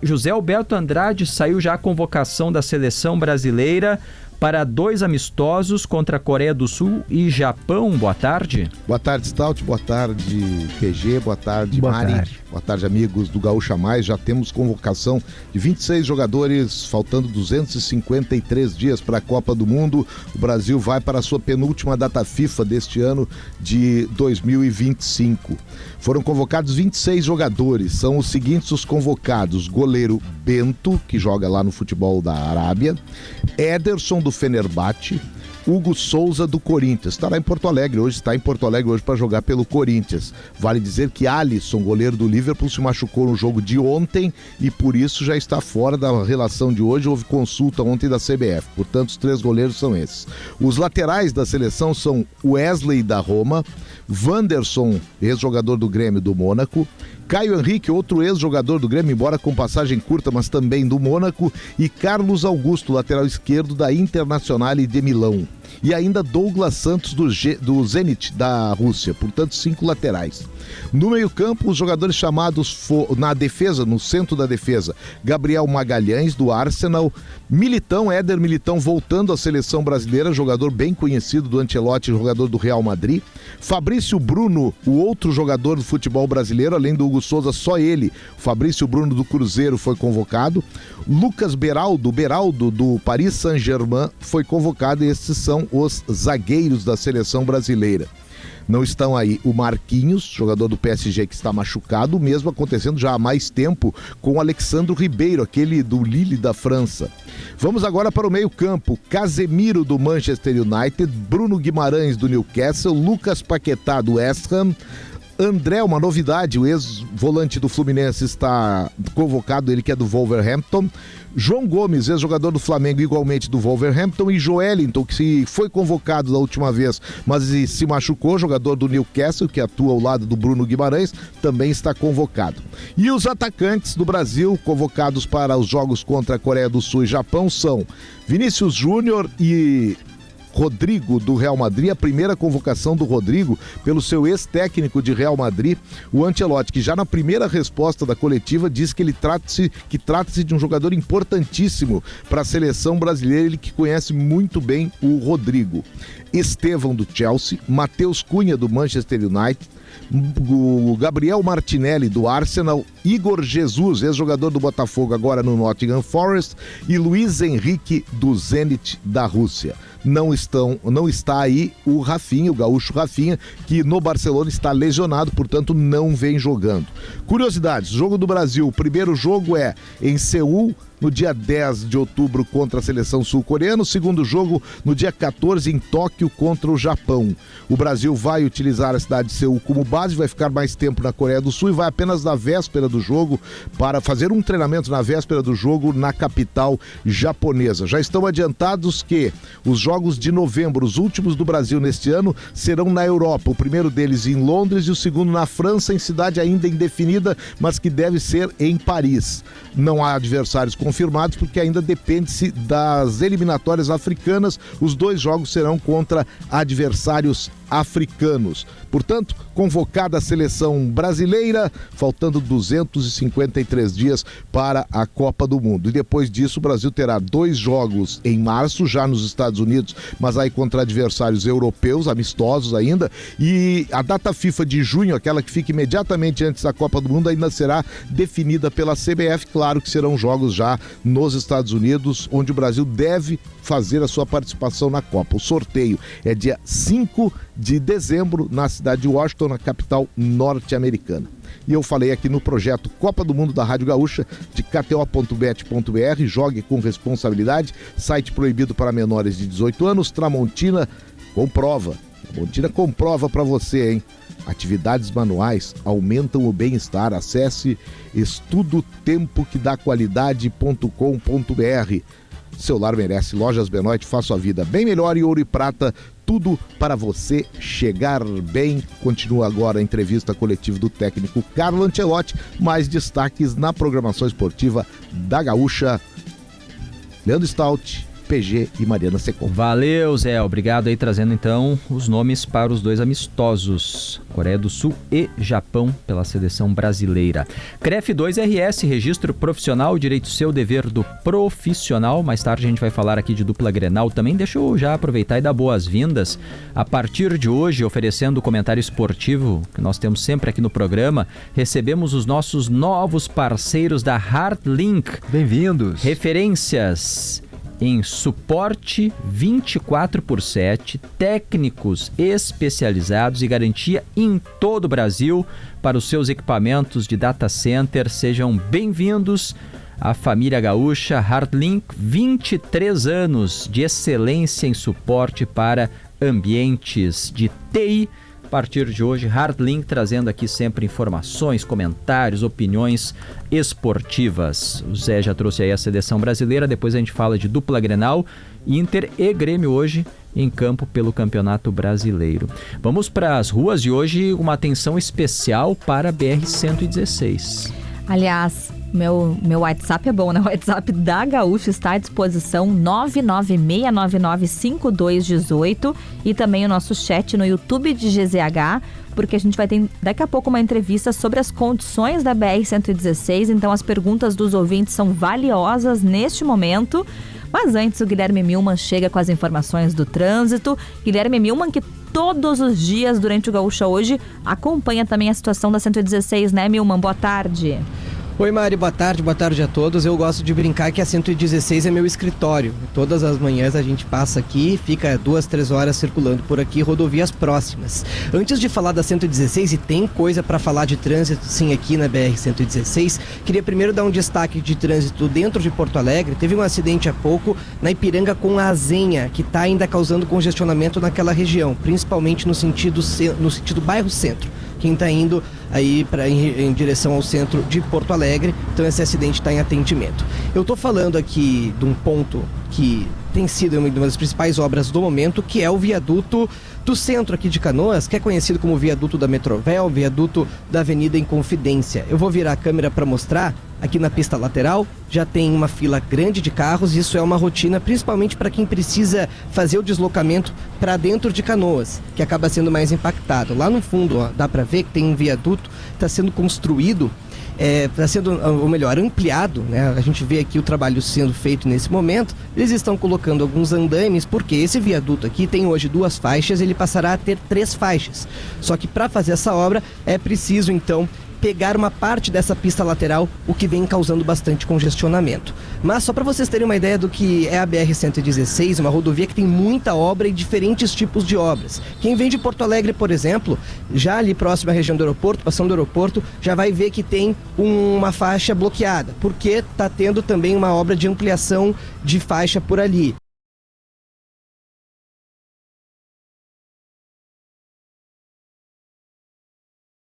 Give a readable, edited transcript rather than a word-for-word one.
José Alberto Andrade, saiu já a convocação da seleção brasileira para 2 amistosos contra a Coreia do Sul e Japão. Boa tarde. Boa tarde, Stout. Boa tarde, PG. Boa tarde, Mari. Boa tarde, amigos do Gaúcha Mais. Já temos convocação de 26 jogadores, faltando 253 dias para a Copa do Mundo. O Brasil vai para a sua penúltima data FIFA deste ano de 2025. Foram convocados 26 jogadores. São os seguintes os convocados: goleiro Bento, que joga lá no futebol da Arábia, Ederson do Fenerbahçe, Hugo Souza do Corinthians. Está em Porto Alegre hoje para jogar pelo Corinthians. Vale dizer que Alisson, goleiro do Liverpool, se machucou no jogo de ontem e por isso já está fora da relação de hoje. Houve consulta ontem da CBF. Portanto, os 3 goleiros são esses. Os laterais da seleção são Wesley da Roma, Wanderson, ex-jogador do Grêmio do Mônaco, Caio Henrique, outro ex-jogador do Grêmio, embora com passagem curta, mas também do Mônaco, e Carlos Augusto, lateral esquerdo da Internazionale de Milão. E ainda Douglas Santos do Zenit da Rússia, portanto 5 laterais. No meio-campo, os jogadores chamados na defesa, no centro da defesa: Gabriel Magalhães do Arsenal, Militão, Éder Militão voltando à seleção brasileira, jogador bem conhecido do Ancelotti, jogador do Real Madrid, Fabrício Bruno, o outro jogador do futebol brasileiro, além do Hugo Souza, só ele, Fabrício Bruno do Cruzeiro, foi convocado, Lucas Beraldo do Paris Saint-Germain foi convocado, e esses são os zagueiros da seleção brasileira. Não estão aí o Marquinhos, jogador do PSG que está machucado, o mesmo acontecendo já há mais tempo com o Alexandre Ribeiro, aquele do Lille da França. Vamos agora para o meio-campo: Casemiro do Manchester United, Bruno Guimarães do Newcastle, Lucas Paquetá do West Ham, André, uma novidade, o ex-volante do Fluminense está convocado, ele que é do Wolverhampton, João Gomes, ex-jogador do Flamengo, igualmente do Wolverhampton, e Joelinton, que foi convocado da última vez, mas se machucou, jogador do Newcastle, que atua ao lado do Bruno Guimarães, também está convocado. E os atacantes do Brasil convocados para os jogos contra a Coreia do Sul e Japão são Vinícius Júnior e Rodrigo do Real Madrid. A primeira convocação do Rodrigo pelo seu ex-técnico de Real Madrid, o Ancelotti, que já na primeira resposta da coletiva disse que trata-se de um jogador importantíssimo para a seleção brasileira, ele que conhece muito bem o Rodrigo. Estevão do Chelsea, Matheus Cunha do Manchester United, o Gabriel Martinelli do Arsenal, Igor Jesus, ex-jogador do Botafogo, agora no Nottingham Forest, e Luiz Henrique do Zenit da Rússia. Não está aí o Rafinha, o gaúcho Rafinha, que no Barcelona está lesionado, portanto não vem jogando. Curiosidades: jogo do Brasil, o primeiro jogo é em Seul, no dia 10 de outubro contra a seleção sul-coreana, o segundo jogo no dia 14 em Tóquio contra o Japão. O Brasil vai utilizar a cidade de Seul como base, vai ficar mais tempo na Coreia do Sul e vai apenas na véspera do jogo para fazer um treinamento na véspera do jogo na capital japonesa. Já estão adiantados que os jogos de novembro, os últimos do Brasil neste ano, serão na Europa. O primeiro deles em Londres e o segundo na França, em cidade ainda indefinida, mas que deve ser em Paris. Não há adversários confirmados porque ainda depende-se das eliminatórias africanas. Os 2 jogos serão contra adversários africanos. Portanto, convocada a seleção brasileira, faltando 253 dias para a Copa do Mundo. E depois disso, o Brasil terá 2 jogos em março, já nos Estados Unidos, mas aí contra adversários europeus, amistosos ainda. E a data FIFA de junho, aquela que fica imediatamente antes da Copa do Mundo, ainda será definida pela CBF. Claro que serão jogos já nos Estados Unidos, onde o Brasil deve fazer a sua participação na Copa. O sorteio é dia 5 de dezembro na cidade de Washington, na capital norte-americana. E eu falei aqui no projeto Copa do Mundo da Rádio Gaúcha, de kto.bet.br, jogue com responsabilidade, site proibido para menores de 18 anos, Tramontina comprova. Tramontina comprova para você, hein? Atividades manuais aumentam o bem-estar. Acesse estudotempoquedaqualidade.com.br. Seu lar merece. Lojas Benoit, faça a vida bem melhor. E Ouro e Prata, tudo para você chegar bem. Continua agora a entrevista coletiva do técnico Carlo Ancelotti. Mais destaques na programação esportiva da Gaúcha. Leandro Stout PG e Mariana Secom. Valeu, Zé. Obrigado aí, trazendo então os nomes para os 2 amistosos, Coreia do Sul e Japão, pela seleção brasileira. CREF 2RS, registro profissional, direito seu, dever do profissional. Mais tarde a gente vai falar aqui de dupla Grenal também. Deixa eu já aproveitar e dar boas-vindas. A partir de hoje, oferecendo o comentário esportivo que nós temos sempre aqui no programa, recebemos os nossos novos parceiros da Hardlink. Bem-vindos. Referências em suporte 24/7, técnicos especializados e garantia em todo o Brasil para os seus equipamentos de data center. Sejam bem-vindos à família gaúcha Hardlink, 23 anos de excelência em suporte para ambientes de TI. A partir de hoje, Hardlink trazendo aqui sempre informações, comentários, opiniões esportivas. O Zé já trouxe aí a seleção brasileira, depois a gente fala de dupla Grenal, Inter e Grêmio hoje em campo pelo Campeonato Brasileiro. Vamos para as ruas e hoje uma atenção especial para a BR-116. Aliás, meu WhatsApp é bom, né? O WhatsApp da Gaúcha está à disposição, 996995218, e também o nosso chat no YouTube de GZH, porque a gente vai ter daqui a pouco uma entrevista sobre as condições da BR-116, então as perguntas dos ouvintes são valiosas neste momento. Mas antes, o Guilherme Milman chega com as informações do trânsito. Guilherme Milman, que todos os dias durante o Gaúcha Hoje acompanha também a situação da 116, né, Milman? Boa tarde. Oi, Mari, boa tarde a todos. Eu gosto de brincar que a 116 é meu escritório. Todas as manhãs a gente passa aqui, fica 2-3 horas circulando por aqui, rodovias próximas. Antes de falar da 116, e tem coisa para falar de trânsito sim aqui na BR-116, queria primeiro dar um destaque de trânsito dentro de Porto Alegre. Teve um acidente há pouco na Ipiranga com a Azenha, que está ainda causando congestionamento naquela região, principalmente no sentido bairro centro. Quem está indo aí em direção ao centro de Porto Alegre, então esse acidente está em atendimento. Eu estou falando aqui de um ponto que tem sido uma das principais obras do momento, que é o viaduto do centro aqui de Canoas, que é conhecido como viaduto da Metrovel, viaduto da Avenida Inconfidência. Eu vou virar a câmera para mostrar. Aqui na pista lateral já tem uma fila grande de carros, isso é uma rotina principalmente para quem precisa fazer o deslocamento para dentro de Canoas, que acaba sendo mais impactado. Lá no fundo, ó, dá para ver que tem um viaduto que está sendo construído, está sendo, ou melhor, ampliado, né? A gente vê aqui o trabalho sendo feito nesse momento. Eles estão colocando alguns andaimes, porque esse viaduto aqui tem hoje 2 faixas, ele passará a ter 3 faixas. Só que para fazer essa obra é preciso então pegar uma parte dessa pista lateral, o que vem causando bastante congestionamento. Mas só para vocês terem uma ideia do que é a BR-116, uma rodovia que tem muita obra e diferentes tipos de obras. Quem vem de Porto Alegre, por exemplo, já ali próximo à região do aeroporto, passando do aeroporto, já vai ver que tem uma faixa bloqueada, porque está tendo também uma obra de ampliação de faixa por ali.